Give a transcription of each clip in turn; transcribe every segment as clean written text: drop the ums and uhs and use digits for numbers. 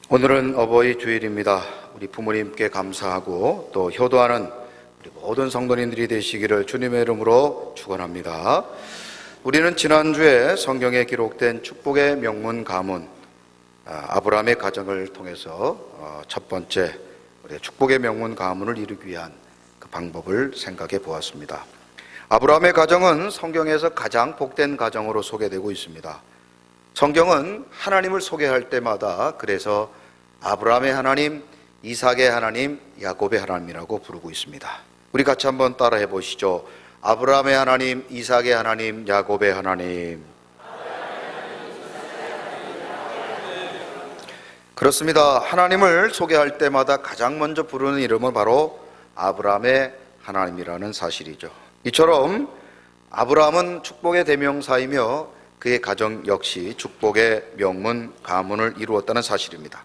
오늘은 어버이 주일입니다. 우리 부모님께 감사하고 또 효도하는 우리 모든 성도님들이 되시기를 주님의 이름으로 축원합니다. 우리는 지난주에 성경에 기록된 축복의 명문 가문 아브라함의 가정을 통해서 첫 번째 우리 축복의 명문 가문을 이루기 위한 그 방법을 생각해 보았습니다. 아브라함의 가정은 성경에서 가장 복된 가정으로 소개되고 있습니다. 성경은 하나님을 소개할 때마다 그래서 아브라함의 하나님, 이삭의 하나님, 야곱의 하나님이라고 부르고 있습니다. 우리 같이 한번 따라해 보시죠. 아브라함의 하나님, 이삭의 하나님, 야곱의 하나님. 그렇습니다. 하나님을 소개할 때마다 가장 먼저 부르는 이름은 바로 아브라함의 하나님이라는 사실이죠. 이처럼 아브라함은 축복의 대명사이며 그의 가정 역시 축복의 명문 가문을 이루었다는 사실입니다.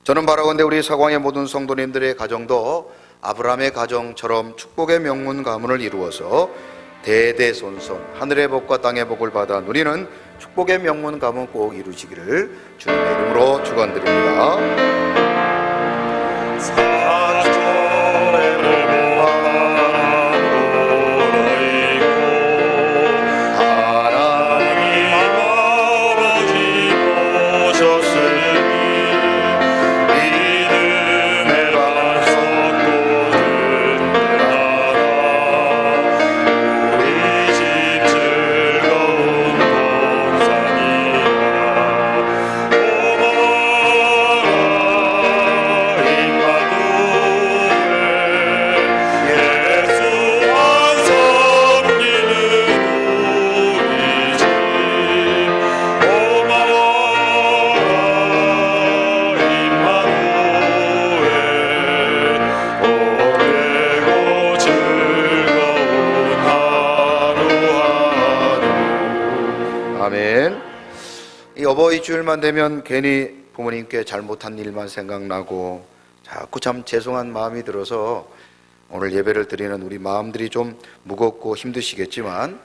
저는 바라건대 우리 서광의 모든 성도님들의 가정도 아브라함의 가정처럼 축복의 명문 가문을 이루어서 대대손손 하늘의 복과 땅의 복을 받아 누리는 축복의 명문 가문 꼭 이루시기를 주님의 이름으로 축원드립니다. 이 어버이 주일만 되면 괜히 부모님께 잘못한 일만 생각나고 자꾸 참 죄송한 마음이 들어서 오늘 예배를 드리는 우리 마음들이 좀 무겁고 힘드시겠지만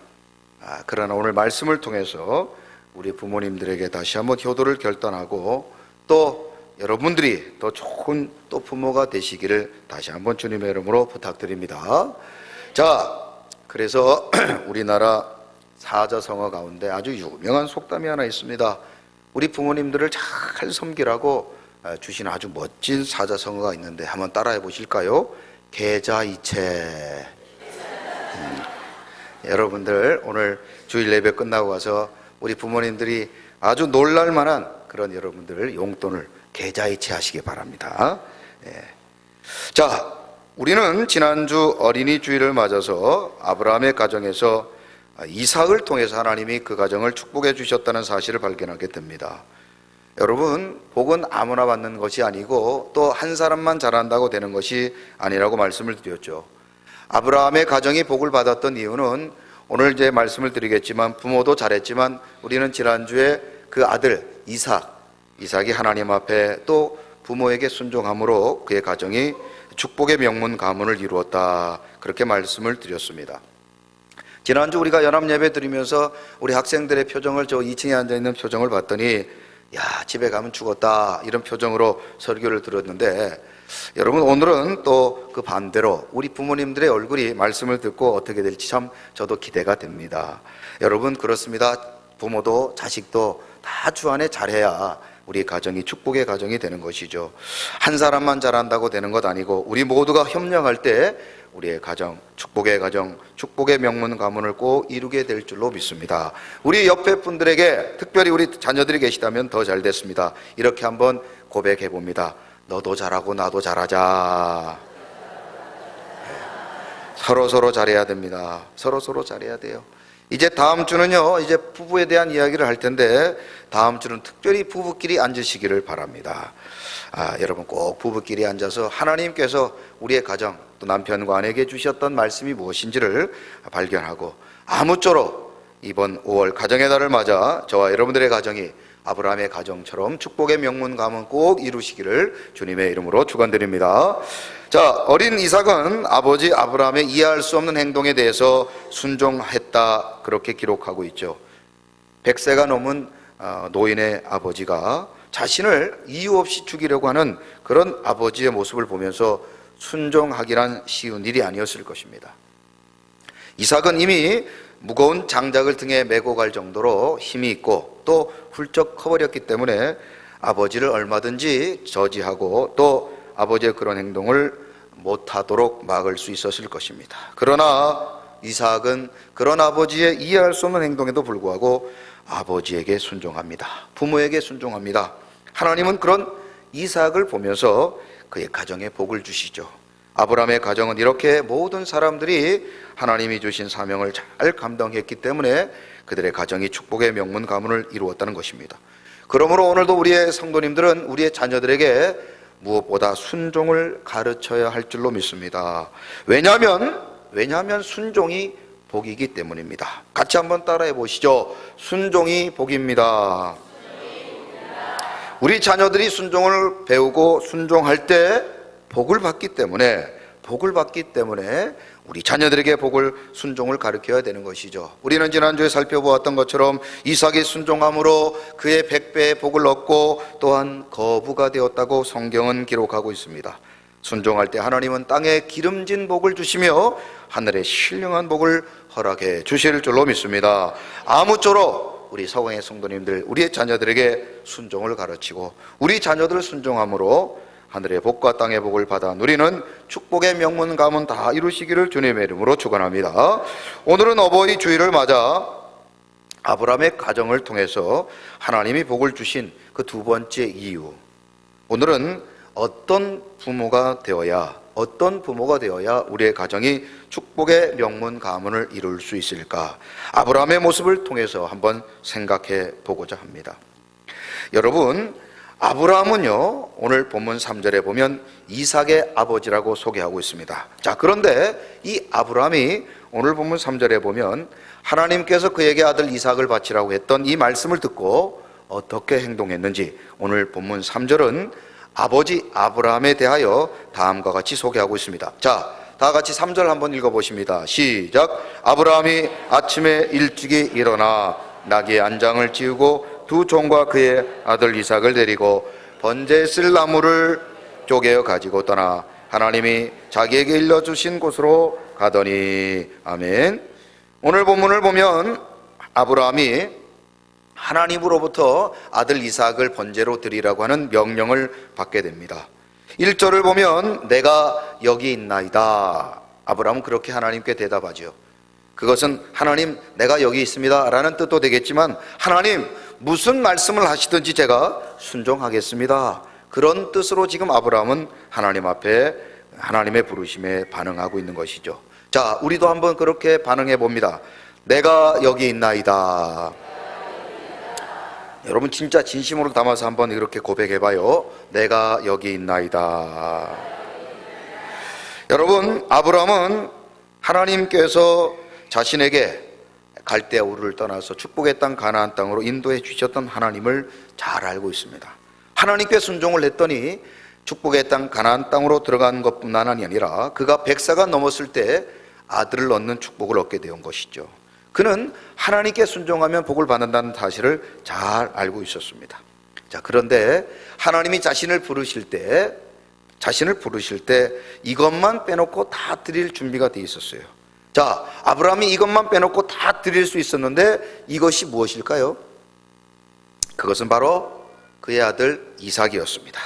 그러나 오늘 말씀을 통해서 우리 부모님들에게 다시 한번 효도를 결단하고 또 여러분들이 더 좋은 또 부모가 되시기를 다시 한번 주님의 이름으로 부탁드립니다. 자, 그래서 우리나라 사자성어 가운데 아주 유명한 속담이 하나 있습니다. 우리 부모님들을 잘 섬기라고 주신 아주 멋진 사자성어가 있는데 한번 따라해 보실까요? 계자이체. 여러분들 오늘 주일 예배 끝나고 와서 우리 부모님들이 아주 놀랄 만한 그런 여러분들 용돈을 계자이체 하시기 바랍니다. 자, 우리는 지난주 어린이 주일을 맞아서 아브라함의 가정에서 이삭을 통해서 하나님이 그 가정을 축복해 주셨다는 사실을 발견하게 됩니다. 여러분, 복은 아무나 받는 것이 아니고 또 한 사람만 잘한다고 되는 것이 아니라고 말씀을 드렸죠. 아브라함의 가정이 복을 받았던 이유는 오늘 이제 말씀을 드리겠지만 부모도 잘했지만 우리는 지난주에 그 아들 이삭이 하나님 앞에 또 부모에게 순종함으로 그의 가정이 축복의 명문 가문을 이루었다, 그렇게 말씀을 드렸습니다. 지난주 우리가 연합예배 드리면서 우리 학생들의 표정을 저 2층에 앉아있는 표정을 봤더니 야, 집에 가면 죽었다, 이런 표정으로 설교를 들었는데 여러분, 오늘은 또 그 반대로 우리 부모님들의 얼굴이 말씀을 듣고 어떻게 될지 참 저도 기대가 됩니다. 여러분, 그렇습니다. 부모도 자식도 다 주 안에 잘해야 우리 가정이 축복의 가정이 되는 것이죠. 한 사람만 잘한다고 되는 것 아니고 우리 모두가 협력할 때 우리의 가정, 축복의 가정, 축복의 명문 가문을 꼭 이루게 될 줄로 믿습니다. 우리 옆에 분들에게, 특별히 우리 자녀들이 계시다면 더 잘 됐습니다. 이렇게 한번 고백해 봅니다. 너도 잘하고 나도 잘하자. 서로 잘해야 됩니다. 서로 잘해야 돼요. 이제 다음 주는요, 이제 부부에 대한 이야기를 할 텐데 다음 주는 특별히 부부끼리 앉으시기를 바랍니다. 여러분 꼭 부부끼리 앉아서 하나님께서 우리의 가정 또 남편과 아내에게 주셨던 말씀이 무엇인지를 발견하고 아무쪼록 이번 5월 가정의 달을 맞아 저와 여러분들의 가정이 아브라함의 가정처럼 축복의 명문 가문 꼭 이루시기를 주님의 이름으로 축원드립니다. 자, 어린 이삭은 아버지 아브라함의 이해할 수 없는 행동에 대해서 순종했다, 그렇게 기록하고 있죠. 100세가 넘은 노인의 아버지가 자신을 이유 없이 죽이려고 하는 그런 아버지의 모습을 보면서 순종하기란 쉬운 일이 아니었을 것입니다. 이삭은 이미 무거운 장작을 등에 메고 갈 정도로 힘이 있고 또 훌쩍 커버렸기 때문에 아버지를 얼마든지 저지하고 또 아버지의 그런 행동을 못하도록 막을 수 있었을 것입니다. 그러나 이삭은 그런 아버지의 이해할 수 없는 행동에도 불구하고 아버지에게 순종합니다. 부모에게 순종합니다. 하나님은 그런 이삭을 보면서 그의 가정에 복을 주시죠. 아브라함의 가정은 이렇게 모든 사람들이 하나님이 주신 사명을 잘 감당했기 때문에 그들의 가정이 축복의 명문 가문을 이루었다는 것입니다. 그러므로 오늘도 우리의 성도님들은 우리의 자녀들에게 무엇보다 순종을 가르쳐야 할 줄로 믿습니다. 왜냐하면 순종이 복이기 때문입니다. 같이 한번 따라해 보시죠. 순종이 복입니다. 우리 자녀들이 순종을 배우고 순종할 때 복을 받기 때문에 우리 자녀들에게 순종을 가르쳐야 되는 것이죠. 우리는 지난주에 살펴보았던 것처럼 이삭이 순종함으로 그의 100배의 복을 얻고 또한 거부가 되었다고 성경은 기록하고 있습니다. 순종할 때 하나님은 땅에 기름진 복을 주시며 하늘에 신령한 복을 허락해 주실 줄로 믿습니다. 아무쪼록 우리 서강의 성도님들, 우리의 자녀들에게 순종을 가르치고 우리 자녀들 순종함으로 하늘의 복과 땅의 복을 받아 누리는 축복의 명문 가문 다 이루시기를 주님의 이름으로 축원합니다. 오늘은 어버이 주일을 맞아 아브라함의 가정을 통해서 하나님이 복을 주신 그 두 번째 이유, 오늘은 어떤 부모가 되어야 우리의 가정이 축복의 명문 가문을 이룰 수 있을까? 아브라함의 모습을 통해서 한번 생각해 보고자 합니다. 여러분, 아브라함은요, 오늘 본문 3절에 보면 이삭의 아버지라고 소개하고 있습니다. 자, 그런데 이 아브라함이 오늘 본문 3절에 보면 하나님께서 그에게 아들 이삭을 바치라고 했던 이 말씀을 듣고 어떻게 행동했는지 오늘 본문 3절은 아버지 아브라함에 대하여 다음과 같이 소개하고 있습니다. 자, 다 같이 3절 한번 읽어보십니다. 시작. 아브라함이 아침에 일찍이 일어나 나귀의 안장을 지우고 두 종과 그의 아들 이삭을 데리고 번제에 쓸 나무를 쪼개어 가지고 떠나 하나님이 자기에게 일러주신 곳으로 가더니. 아멘. 오늘 본문을 보면 아브라함이 하나님으로부터 아들 이삭을 번제로 드리라고 하는 명령을 받게 됩니다. 1절을 보면 내가 여기 있나이다. 아브라함은 그렇게 하나님께 대답하죠. 그것은 하나님, 내가 여기 있습니다 라는 뜻도 되겠지만 하나님, 무슨 말씀을 하시든지 제가 순종하겠습니다, 그런 뜻으로 지금 아브라함은 하나님 앞에 하나님의 부르심에 반응하고 있는 것이죠. 자, 우리도 한번 그렇게 반응해 봅니다. 내가 여기 있나이다. 여러분 진짜 진심으로 담아서 한번 이렇게 고백해 봐요. 내가 여기 있나이다. 여러분, 아브라함은 하나님께서 자신에게 갈대아 우르를 떠나서 축복의 땅 가나안 땅으로 인도해 주셨던 하나님을 잘 알고 있습니다. 하나님께 순종을 했더니 축복의 땅 가나안 땅으로 들어간 것뿐만 아니라 그가 100세가 넘었을 때 아들을 얻는 축복을 얻게 된 것이죠. 그는 하나님께 순종하면 복을 받는다는 사실을 잘 알고 있었습니다. 자, 그런데 하나님이 자신을 부르실 때 이것만 빼놓고 다 드릴 준비가 돼 있었어요. 자, 아브라함이 이것만 빼놓고 다 드릴 수 있었는데 이것이 무엇일까요? 그것은 바로 그의 아들 이삭이었습니다.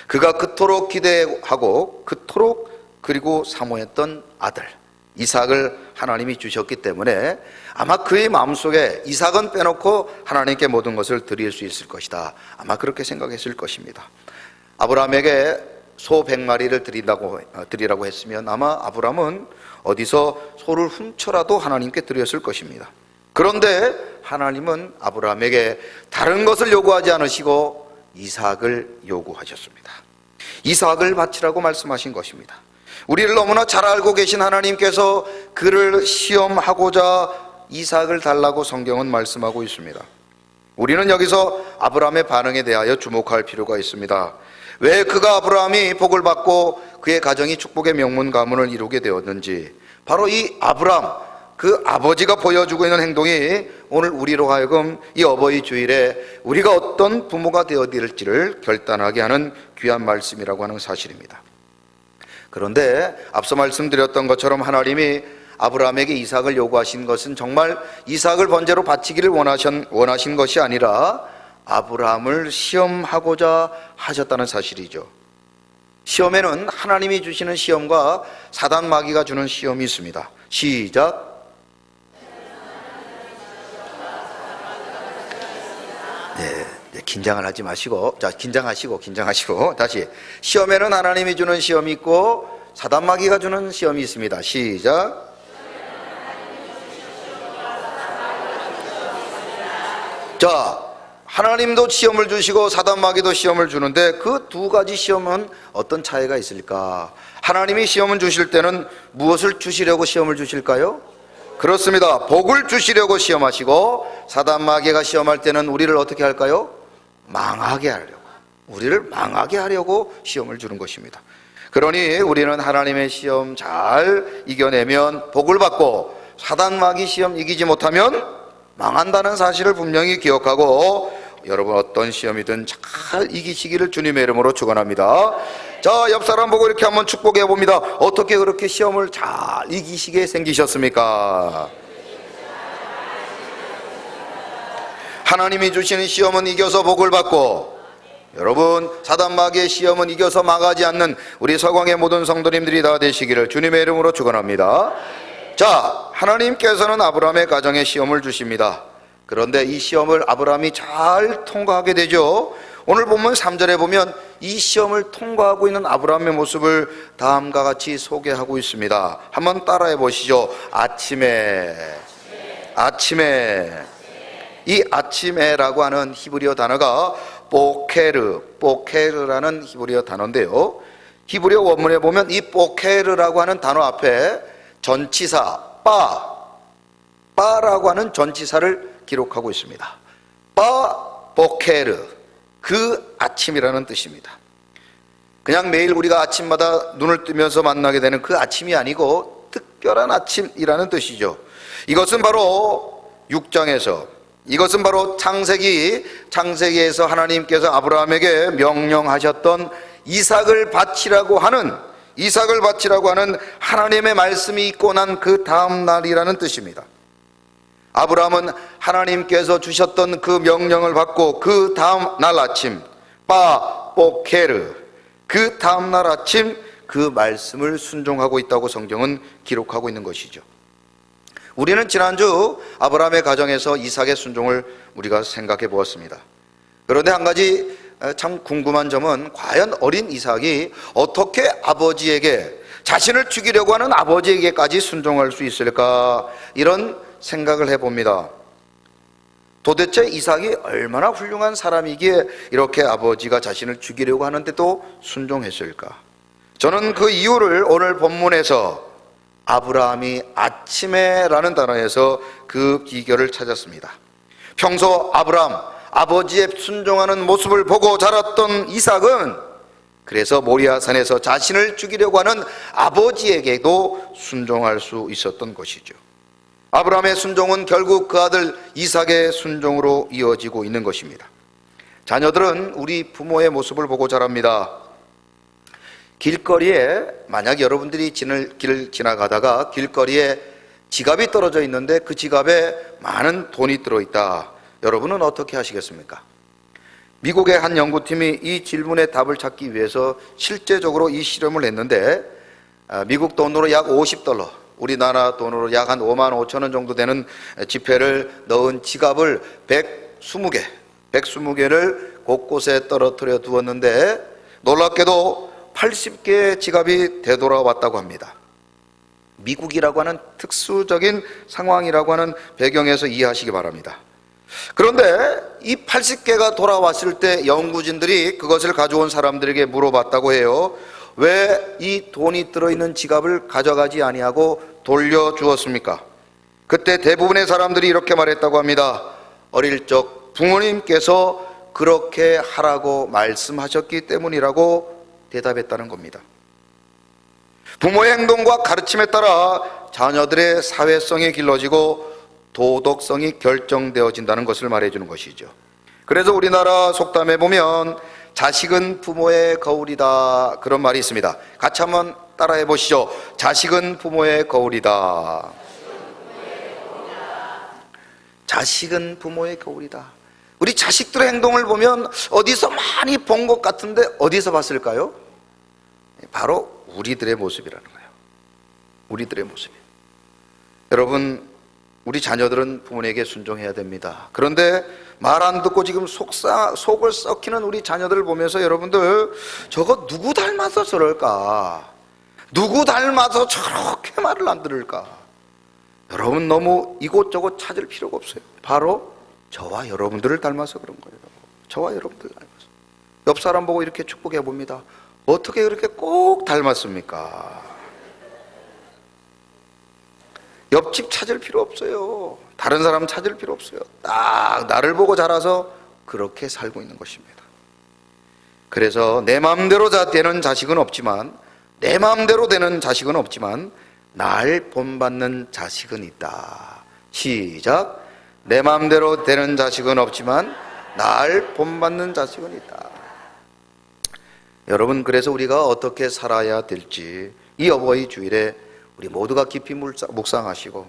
그가 그토록 기대하고 그리고 사모했던 아들 이삭을 하나님이 주셨기 때문에 아마 그의 마음속에 이삭은 빼놓고 하나님께 모든 것을 드릴 수 있을 것이다, 아마 그렇게 생각했을 것입니다. 아브라함에게 소 100마리를 드리라고 했으면 아마 아브라함은 어디서 소를 훔쳐라도 하나님께 드렸을 것입니다. 그런데 하나님은 아브라함에게 다른 것을 요구하지 않으시고 이삭을 요구하셨습니다. 이삭을 바치라고 말씀하신 것입니다. 우리를 너무나 잘 알고 계신 하나님께서 그를 시험하고자 이삭을 달라고 성경은 말씀하고 있습니다. 우리는 여기서 아브라함의 반응에 대하여 주목할 필요가 있습니다. 왜 그가 아브라함이 복을 받고 그의 가정이 축복의 명문 가문을 이루게 되었는지, 바로 이 아브라함, 그 아버지가 보여주고 있는 행동이 오늘 우리로 하여금 이 어버이 주일에 우리가 어떤 부모가 되어질지를 결단하게 하는 귀한 말씀이라고 하는 사실입니다. 그런데 앞서 말씀드렸던 것처럼 하나님이 아브라함에게 이삭을 요구하신 것은 정말 이삭을 번제로 바치기를 원하신 것이 아니라 아브라함을 시험하고자 하셨다는 사실이죠. 시험에는 하나님이 주시는 시험과 사단 마귀가 주는 시험이 있습니다. 시작. 네, 긴장을 하지 마시고, 자, 긴장하시고 다시. 시험에는 하나님이 주는 시험이 있고 사단 마귀가 주는 시험이 있습니다. 시작. 자, 하나님도 시험을 주시고 사단 마귀도 시험을 주는데 그 두 가지 시험은 어떤 차이가 있을까? 하나님이 시험을 주실 때는 무엇을 주시려고 시험을 주실까요? 그렇습니다. 복을 주시려고 시험하시고 사단 마귀가 시험할 때는 우리를 어떻게 할까요? 우리를 망하게 하려고 시험을 주는 것입니다. 그러니 우리는 하나님의 시험 잘 이겨내면 복을 받고 사단 마귀 시험 이기지 못하면 망한다는 사실을 분명히 기억하고 여러분 어떤 시험이든 잘 이기시기를 주님의 이름으로 축원합니다. 자, 옆 사람 보고 이렇게 한번 축복해 봅니다. 어떻게 그렇게 시험을 잘 이기시게 생기셨습니까? 하나님이 주시는 시험은 이겨서 복을 받고 여러분 사단 마귀의 시험은 이겨서 망하지 않는 우리 서광의 모든 성도님들이 다 되시기를 주님의 이름으로 축원합니다. 자, 하나님께서는 아브라함의 가정에 시험을 주십니다. 그런데 이 시험을 아브라함이 잘 통과하게 되죠. 오늘 본문 3절에 보면 이 시험을 통과하고 있는 아브라함의 모습을 다음과 같이 소개하고 있습니다. 한번 따라해 보시죠. 아침에 이 아침에라고 하는 히브리어 단어가 보케르라는 히브리어 단어인데요. 히브리어 원문에 보면 이 보케르라고 하는 단어 앞에 전치사 빠라고 하는 전치사를 기록하고 있습니다. 보케르, 그 아침이라는 뜻입니다. 그냥 매일 우리가 아침마다 눈을 뜨면서 만나게 되는 그 아침이 아니고 특별한 아침이라는 뜻이죠. 이것은 바로 6장에서 이것은 바로 창세기에서 하나님께서 아브라함에게 명령하셨던 이삭을 바치라고 하는 하나님의 말씀이 있고 난 그 다음 날이라는 뜻입니다. 아브라함은 하나님께서 주셨던 그 명령을 받고 그 다음 날 아침 보케르, 그 다음 날 아침 그 말씀을 순종하고 있다고 성경은 기록하고 있는 것이죠. 우리는 지난주 아브라함의 가정에서 이삭의 순종을 우리가 생각해 보았습니다. 그런데 한 가지 참 궁금한 점은 과연 어린 이삭이 어떻게 아버지에게 자신을 죽이려고 하는 아버지에게까지 순종할 수 있을까, 이런 생각을 해봅니다. 도대체 이삭이 얼마나 훌륭한 사람이기에 이렇게 아버지가 자신을 죽이려고 하는데도 순종했을까? 저는 그 이유를 오늘 본문에서 아브라함이 아침에라는 단어에서 그 비결을 찾았습니다. 평소 아브라함, 아버지의 순종하는 모습을 보고 자랐던 이삭은 그래서 모리아산에서 자신을 죽이려고 하는 아버지에게도 순종할 수 있었던 것이죠. 아브라함의 순종은 결국 그 아들 이삭의 순종으로 이어지고 있는 것입니다. 자녀들은 우리 부모의 모습을 보고 자랍니다. 길거리에 만약 여러분들이 길을 지나가다가 길거리에 지갑이 떨어져 있는데 그 지갑에 많은 돈이 들어있다. 여러분은 어떻게 하시겠습니까? 미국의 한 연구팀이 이 질문에 답을 찾기 위해서 실제적으로 이 실험을 했는데 미국 돈으로 약 $50, 우리나라 돈으로 약 한 5만 5천 원 정도 되는 지폐를 넣은 지갑을 120개를 곳곳에 떨어뜨려 두었는데 놀랍게도 80개의 지갑이 되돌아왔다고 합니다. 미국이라고 하는 특수적인 상황이라고 하는 배경에서 이해하시기 바랍니다. 그런데 이 80개가 돌아왔을 때 연구진들이 그것을 가져온 사람들에게 물어봤다고 해요. 왜 이 돈이 들어있는 지갑을 가져가지 아니하고 돌려주었습니까? 그때 대부분의 사람들이 이렇게 말했다고 합니다. 어릴 적 부모님께서 그렇게 하라고 말씀하셨기 때문이라고 대답했다는 겁니다. 부모의 행동과 가르침에 따라 자녀들의 사회성이 길러지고 도덕성이 결정되어진다는 것을 말해주는 것이죠. 그래서 우리나라 속담에 보면 자식은 부모의 거울이다, 그런 말이 있습니다. 같이 한번 따라해 보시죠. 자식은 부모의 거울이다. 자식은 부모의 거울이다. 우리 자식들의 행동을 보면 어디서 많이 본 것 같은데 어디서 봤을까요? 바로 우리들의 모습이라는 거예요. 우리들의 모습이에요. 여러분, 우리 자녀들은 부모에게 순종해야 됩니다. 그런데 말 안 듣고 지금 속을 썩히는 우리 자녀들을 보면서 여러분들, 저거 누구 닮아서 저럴까? 누구 닮아서 저렇게 말을 안 들을까? 여러분, 너무 이곳저곳 찾을 필요가 없어요. 바로 저와 여러분들을 닮아서 그런 거예요. 저와 여러분들 닮아서. 옆 사람 보고 이렇게 축복해 봅니다. 어떻게 그렇게 꼭 닮았습니까? 옆집 찾을 필요 없어요. 다른 사람 찾을 필요 없어요. 딱 나를 보고 자라서 그렇게 살고 있는 것입니다. 그래서 내 마음대로 되는 자식은 없지만, 내 마음대로 되는 자식은 없지만 날 본받는 자식은 있다. 시작. 내 마음대로 되는 자식은 없지만 날 본받는 자식은 있다. 여러분, 그래서 우리가 어떻게 살아야 될지 이 어버이 주일에 우리 모두가 깊이 묵상하시고,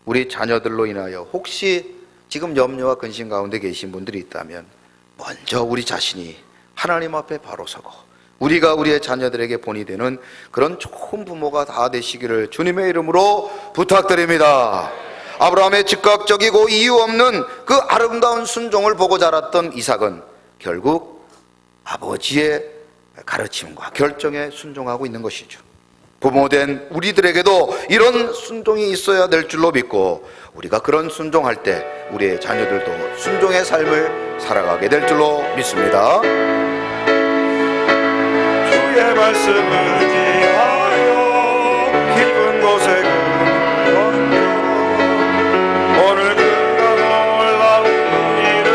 우리 자녀들로 인하여 혹시 지금 염려와 근심 가운데 계신 분들이 있다면 먼저 우리 자신이 하나님 앞에 바로 서고 우리가 우리의 자녀들에게 본이 되는 그런 좋은 부모가 다 되시기를 주님의 이름으로 부탁드립니다. 아브라함의 즉각적이고 이유 없는 그 아름다운 순종을 보고 자랐던 이삭은 결국 아버지의 가르침과 결정에 순종하고 있는 것이죠. 부모된 우리들에게도 이런 순종이 있어야 될 줄로 믿고, 우리가 그런 순종할 때 우리의 자녀들도 순종의 삶을 살아가게 될 줄로 믿습니다. 주의 말씀을 기하여 깊은 곳에 그물 얹어 오늘 그가 놀라운 일을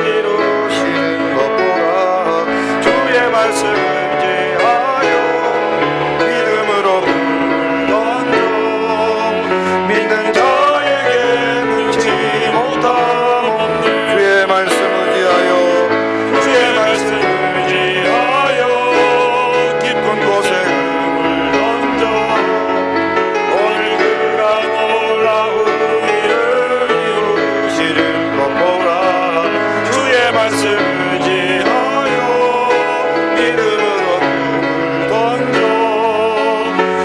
이루시는 것 보라. 주의 말씀을 기하여 믿음으로 그물 얹어 믿는 자에게 능치 못함 없네. 주의 말씀을 기하여 주의 말씀을 기하여 깊은 곳에 그물 얹어 오늘 그가 놀라운 일을 이루시는 것 보라. 주의 말씀을 지하여 믿음으로 그물 던져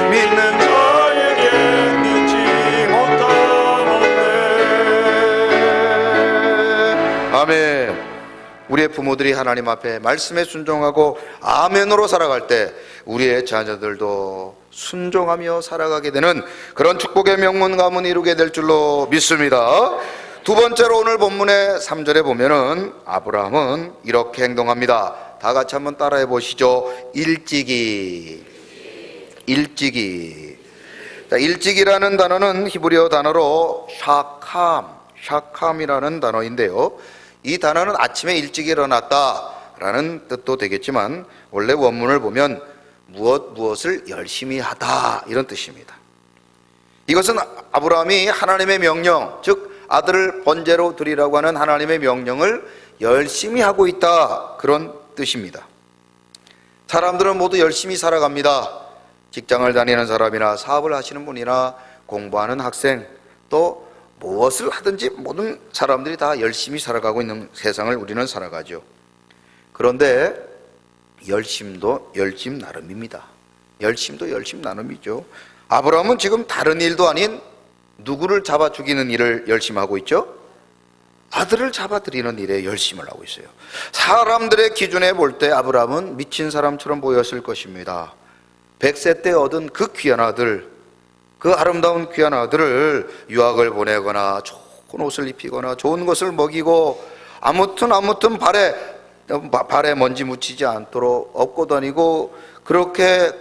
믿는 자에게 능치 못함 없네. 아멘. 우리의 부모들이 하나님 앞에 말씀에 순종하고 아멘으로 살아갈 때 우리의 자녀들도 순종하며 살아가게 되는 그런 축복의 명문 가문 이루게 될 줄로 믿습니다. 두 번째로 오늘 본문의 3절에 보면은 아브라함은 이렇게 행동합니다. 다 같이 한번 따라해 보시죠. 일찍이. 자, 일찍이라는 단어는 히브리어 단어로 샤캄이라는 단어인데요. 이 단어는 아침에 일찍 일어났다라는 뜻도 되겠지만 원래 원문을 보면 무엇을 열심히 하다, 이런 뜻입니다. 이것은 아브라함이 하나님의 명령, 즉 아들을 번제로 드리라고 하는 하나님의 명령을 열심히 하고 있다, 그런 뜻입니다. 사람들은 모두 열심히 살아갑니다. 직장을 다니는 사람이나 사업을 하시는 분이나 공부하는 학생, 또 무엇을 하든지 모든 사람들이 다 열심히 살아가고 있는 세상을 우리는 살아가죠. 그런데 열심도 열심 나름입니다. 열심도 열심 나름이죠. 아브라함은 지금 다른 일도 아닌 누구를 잡아 죽이는 일을 열심히 하고 있죠? 아들을 잡아들이는 일에 열심을 하고 있어요. 사람들의 기준에 볼 때 아브라함은 미친 사람처럼 보였을 것입니다. 100세 때 얻은 그 귀한 아들, 그 아름다운 귀한 아들을 유학을 보내거나 좋은 옷을 입히거나 좋은 것을 먹이고 아무튼 발에 먼지 묻히지 않도록 업고 다니고 그렇게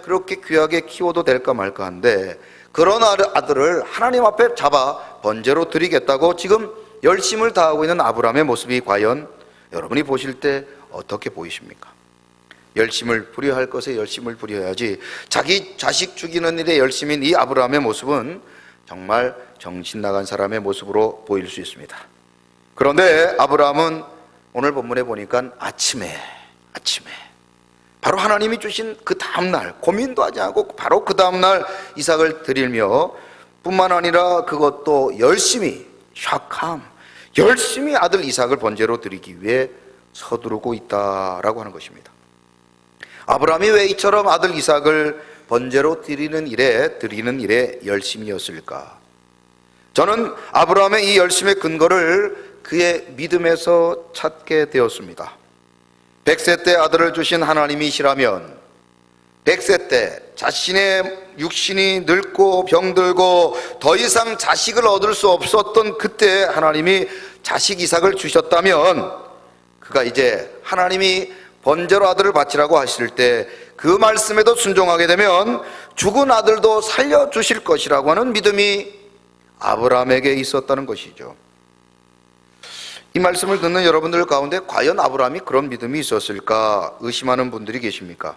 귀하게 키워도 될까 말까 한데, 그런 아들을 하나님 앞에 잡아 번제로 드리겠다고 지금 열심을 다하고 있는 아브라함의 모습이 과연 여러분이 보실 때 어떻게 보이십니까? 열심을 부려야 할 것에 열심을 부려야지 자기 자식 죽이는 일에 열심인 이 아브라함의 모습은 정말 정신 나간 사람의 모습으로 보일 수 있습니다. 그런데 아브라함은 오늘 본문에 보니까 아침에 바로 하나님이 주신 그 다음날, 고민도 하지 않고 바로 그 다음날 이삭을 드리며, 뿐만 아니라 그것도 열심히 아들 이삭을 번제로 드리기 위해 서두르고 있다라고 하는 것입니다. 아브라함이 왜 이처럼 아들 이삭을 번제로 드리는 일에 열심이었을까? 저는 아브라함의 이 열심의 근거를 그의 믿음에서 찾게 되었습니다. 100세 때 아들을 주신 하나님이시라면 100세 때 자신의 육신이 늙고 병들고 더 이상 자식을 얻을 수 없었던 그때 하나님이 자식 이삭을 주셨다면, 그가 이제 하나님이 번제로 아들을 바치라고 하실 때 그 말씀에도 순종하게 되면 죽은 아들도 살려주실 것이라고 하는 믿음이 아브라함에게 있었다는 것이죠. 이 말씀을 듣는 여러분들 가운데 과연 아브라함이 그런 믿음이 있었을까 의심하는 분들이 계십니까?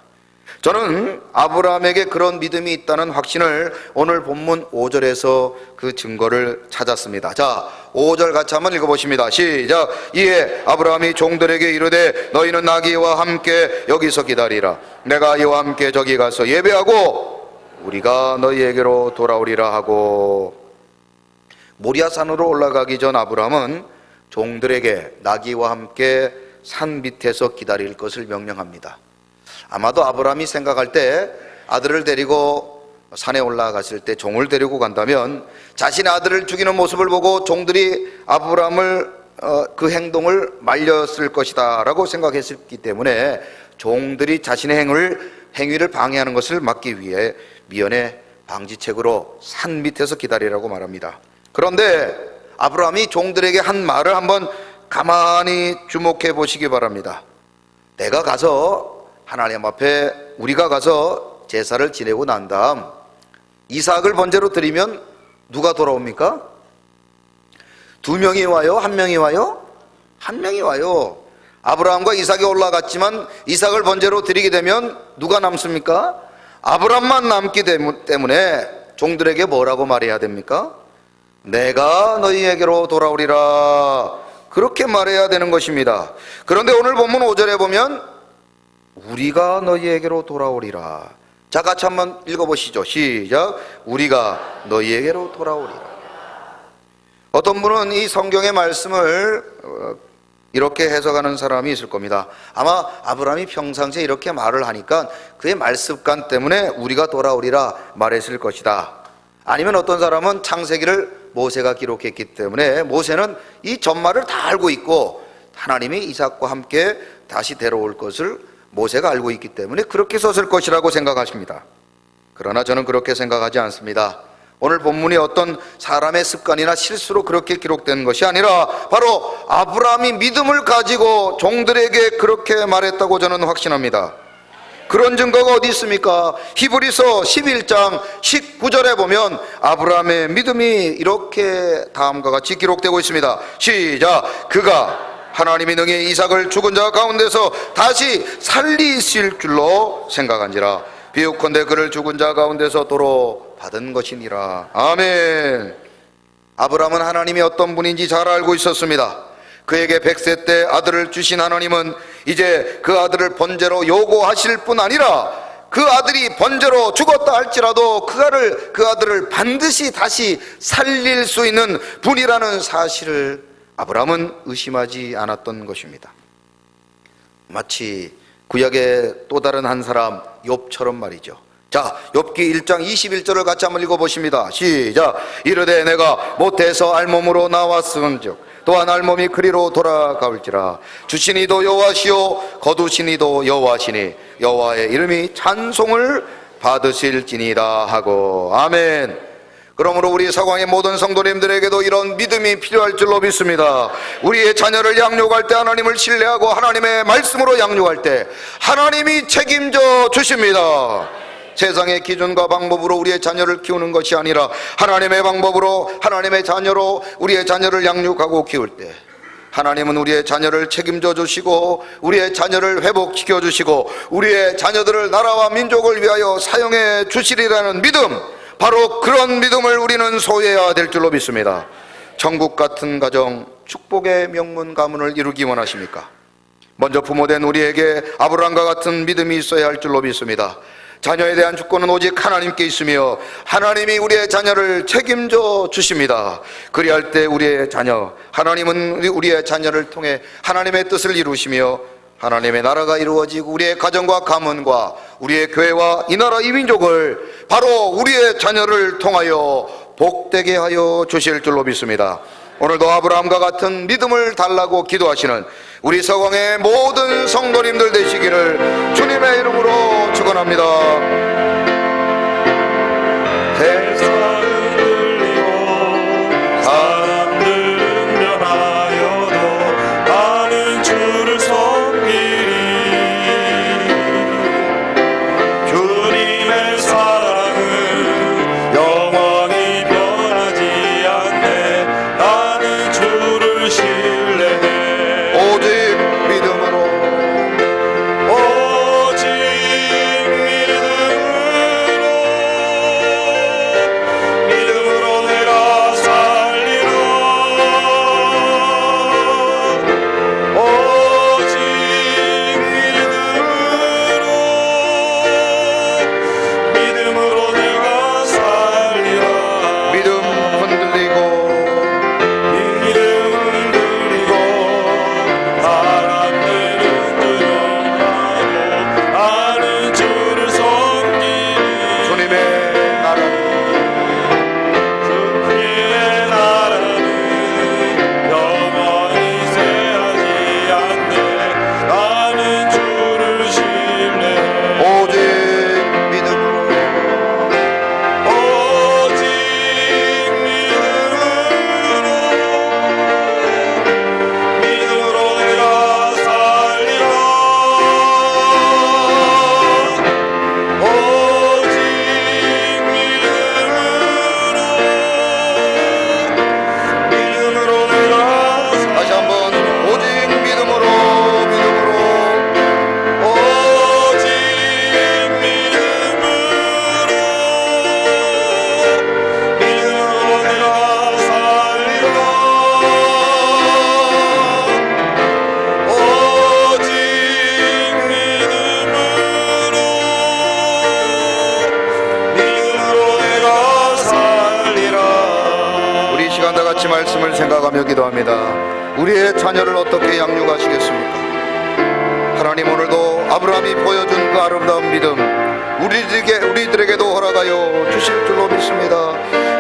저는 아브라함에게 그런 믿음이 있다는 확신을 오늘 본문 5절에서 그 증거를 찾았습니다. 자, 5절 같이 한번 읽어보십니다. 시작. 이에 아브라함이 종들에게 이르되 너희는 나귀와 함께 여기서 기다리라. 내가 이와 함께 저기 가서 예배하고 우리가 너희에게로 돌아오리라 하고. 모리아산으로 올라가기 전 아브라함은 종들에게 나귀와 함께 산 밑에서 기다릴 것을 명령합니다. 아마도 아브라함이 생각할 때 아들을 데리고 산에 올라갔을 때 종을 데리고 간다면 자신의 아들을 죽이는 모습을 보고 종들이 아브라함을 그 행동을 말렸을 것이다 라고 생각했기 때문에 종들이 자신의 행위를 방해하는 것을 막기 위해 미연에 방지책으로 산 밑에서 기다리라고 말합니다. 그런데 아브라함이 종들에게 한 말을 한번 가만히 주목해 보시기 바랍니다. 내가 가서 하나님 앞에 우리가 가서 제사를 지내고 난 다음 이삭을 번제로 드리면 누가 돌아옵니까? 2명이 와요? 1명이 와요? 1명이 와요. 아브라함과 이삭이 올라갔지만 이삭을 번제로 드리게 되면 누가 남습니까? 아브라함만 남기 때문에 종들에게 뭐라고 말해야 됩니까? 내가 너희에게로 돌아오리라, 그렇게 말해야 되는 것입니다. 그런데 오늘 본문 5절에 보면 우리가 너희에게로 돌아오리라. 자, 같이 한번 읽어보시죠. 시작. 우리가 너희에게로 돌아오리라. 어떤 분은 이 성경의 말씀을 이렇게 해석하는 사람이 있을 겁니다. 아마 아브라함이 평상시에 이렇게 말을 하니까 그의 말습관 때문에 우리가 돌아오리라 말했을 것이다. 아니면 어떤 사람은 창세기를 모세가 기록했기 때문에 모세는 이 전말을 다 알고 있고 하나님이 이삭과 함께 다시 데려올 것을 모세가 알고 있기 때문에 그렇게 썼을 것이라고 생각하십니다. 그러나 저는 그렇게 생각하지 않습니다. 오늘 본문이 어떤 사람의 습관이나 실수로 그렇게 기록된 것이 아니라 바로 아브라함이 믿음을 가지고 종들에게 그렇게 말했다고 저는 확신합니다. 그런 증거가 어디 있습니까? 히브리서 11장 19절에 보면 아브라함의 믿음이 이렇게 다음과 같이 기록되고 있습니다. 시작. 그가 하나님이 능히 이삭을 죽은 자 가운데서 다시 살리실 줄로 생각한지라. 비유컨대 그를 죽은 자 가운데서 도로 받은 것이니라. 아멘. 아브라함은 하나님이 어떤 분인지 잘 알고 있었습니다. 그에게 100세 때 아들을 주신 하나님은 이제 그 아들을 번제로 요구하실 뿐 아니라 그 아들이 번제로 죽었다 할지라도 그 아들을 반드시 다시 살릴 수 있는 분이라는 사실을 아브라함은 의심하지 않았던 것입니다. 마치 구약의 또 다른 한 사람 욥처럼 말이죠. 자, 욥기 1장 21절을 같이 한번 읽어보십니다. 시작. 이르되 내가 못해서 알몸으로 나왔은즉 또한 알몸이 그리로 돌아가올지라. 주신 이도 여호와시요 거두신 이도 여호와시니 여호와의 이름이 찬송을 받으실지니이다 하고. 아멘. 그러므로 우리 사광의 모든 성도님들에게도 이런 믿음이 필요할 줄로 믿습니다. 우리의 자녀를 양육할 때 하나님을 신뢰하고 하나님의 말씀으로 양육할 때 하나님이 책임져 주십니다. 세상의 기준과 방법으로 우리의 자녀를 키우는 것이 아니라 하나님의 방법으로 하나님의 자녀로 우리의 자녀를 양육하고 키울 때 하나님은 우리의 자녀를 책임져 주시고 우리의 자녀를 회복시켜 주시고 우리의 자녀들을 나라와 민족을 위하여 사용해 주시리라는 믿음, 바로 그런 믿음을 우리는 소유해야 될 줄로 믿습니다. 천국 같은 가정, 축복의 명문 가문을 이루기 원하십니까? 먼저 부모된 우리에게 아브라함과 같은 믿음이 있어야 할 줄로 믿습니다. 자녀에 대한 주권은 오직 하나님께 있으며 하나님이 우리의 자녀를 책임져 주십니다. 그리할 때 우리의 자녀, 하나님은 우리의 자녀를 통해 하나님의 뜻을 이루시며 하나님의 나라가 이루어지고 우리의 가정과 가문과 우리의 교회와 이 나라 이 민족을 바로 우리의 자녀를 통하여 복되게 하여 주실 줄로 믿습니다. 오늘도 아브라함과 같은 믿음을 달라고 기도하시는 우리 서강의 모든 성도님들 되시기를 주님의 이름으로 축원합니다. 세상은 들리고 사람들은 변하여도 나는 주를 섬기리. 주님의 사랑은 영원히 변하지 않네. 나는 주를 신뢰해. 오직 믿음으로 오직 믿음으로 내가 살리라. 오직 믿음으로 내가 살리라. 믿음 흔들리고 믿음 흔들리고 사람들은 두려워하고 나는 주를 섬기리. 주님의 나라는 주님의 나라는 영원히 쇠하지 않네. 나는 주를 신뢰해. 오직 믿음으로 오직 믿음으로 내가 살리라. 오직 믿음으로 내가 다시 한번 오직 믿음으로 오직 믿음으로 내가 살리라. 오직 믿음으로 내가 살리라. 우리 이 시간 다 같이 말씀을 생각하며 기도합니다. 우리의 자녀를 어떻게 양육하시겠습니까? 하나님, 오늘도 아브라함이 보여준 그 아름다운 믿음 우리들에게도 허락하여 주실 줄로 믿습니다.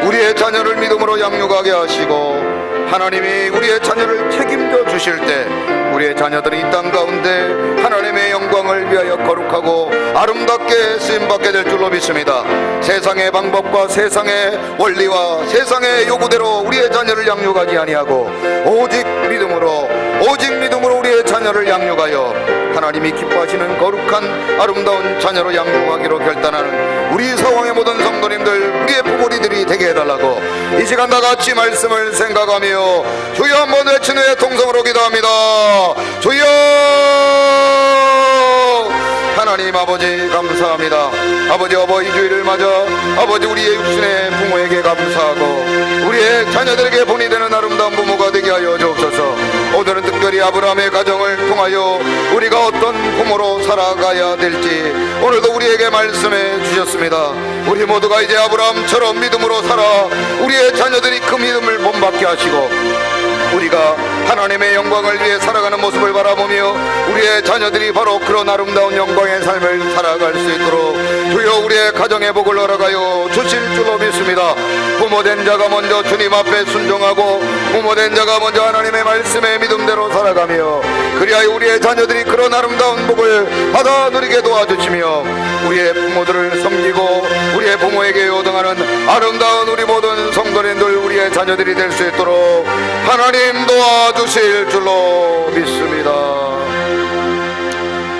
우리의 자녀를 믿음으로 양육하게 하시고 하나님이 우리의 자녀를 책임져 주실 때 우리의 자녀들이 이 땅 가운데 하나님의 영광을 위하여 거룩하고 아름답게 쓰임받게 될 줄로 믿습니다. 세상의 방법과 세상의 원리와 세상의 요구대로 우리의 자녀를 양육하지 아니하고 오직 믿음으로 우리의 자녀를 양육하여 하나님이 기뻐하시는 거룩한 아름다운 자녀로 양육하기로 결단하는 우리 서왕의 모든 성도님들, 우리의 부모님들이 되게 해달라고 이 시간 다 같이 말씀을 생각하며 주여 한번 외친 후에 통성으로 기도합니다. 주여! 하나님 아버지 감사합니다. 아버지 어버이 주일을 맞아 아버지 우리의 육신의 부모에게 감사하고 우리의 자녀들에게 본이 되는 아름다운 부모가 되게 하여 주옵소서. 오늘은 특별히 아브라함의 가정을 통하여 우리가 어떤 부모로 살아가야 될지 오늘도 우리에게 말씀해 주셨습니다. 우리 모두가 이제 아브라함처럼 믿음으로 살아 우리의 자녀들이 그 믿음을 본받게 하시고 우리가 하나님의 영광을 위해 살아가는 모습을 바라보며 우리의 자녀들이 바로 그런 아름다운 영광의 삶을 살아갈 수 있도록 주여 우리의 가정의 복을 허락하여 주실 줄로 믿습니다. 부모된 자가 먼저 주님 앞에 순종하고 부모된 자가 먼저 하나님의 말씀의 믿음대로 살아가며 그리하여 우리의 자녀들이 그런 아름다운 복을 받아 누리게 도와주시며 우리의 부모들을 섬기고 우리의 부모에게 요동하는 아름다운 우리 모든 성도님들 우리의 자녀들이 될 수 있도록 하나님 도와주실 줄로 믿습니다.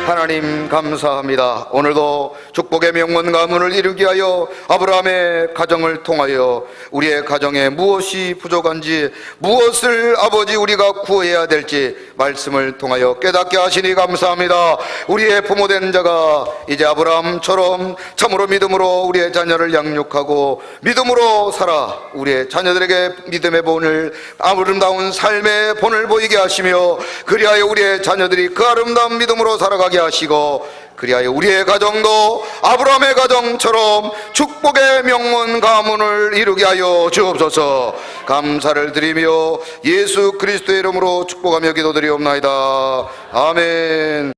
하나님 감사합니다. 오늘도 축복의 명문 가문을 이루게 하여 아브라함의 가정을 통하여 우리의 가정에 무엇이 부족한지 무엇을 아버지 우리가 구해야 될지 말씀을 통하여 깨닫게 하시니 감사합니다. 우리의 부모된 자가 이제 아브라함처럼 참으로 믿음으로 우리의 자녀를 양육하고 믿음으로 살아 우리의 자녀들에게 믿음의 본을, 아름다운 삶의 본을 보이게 하시며 그리하여 우리의 자녀들이 그 아름다운 믿음으로 살아가게 하시고 그리하여 우리의 가정도 아브라함의 가정처럼 축복의 명문 가문을 이루게 하여 주옵소서. 감사를 드리며 예수 그리스도의 이름으로 축복하며 기도드리옵나이다. 아멘.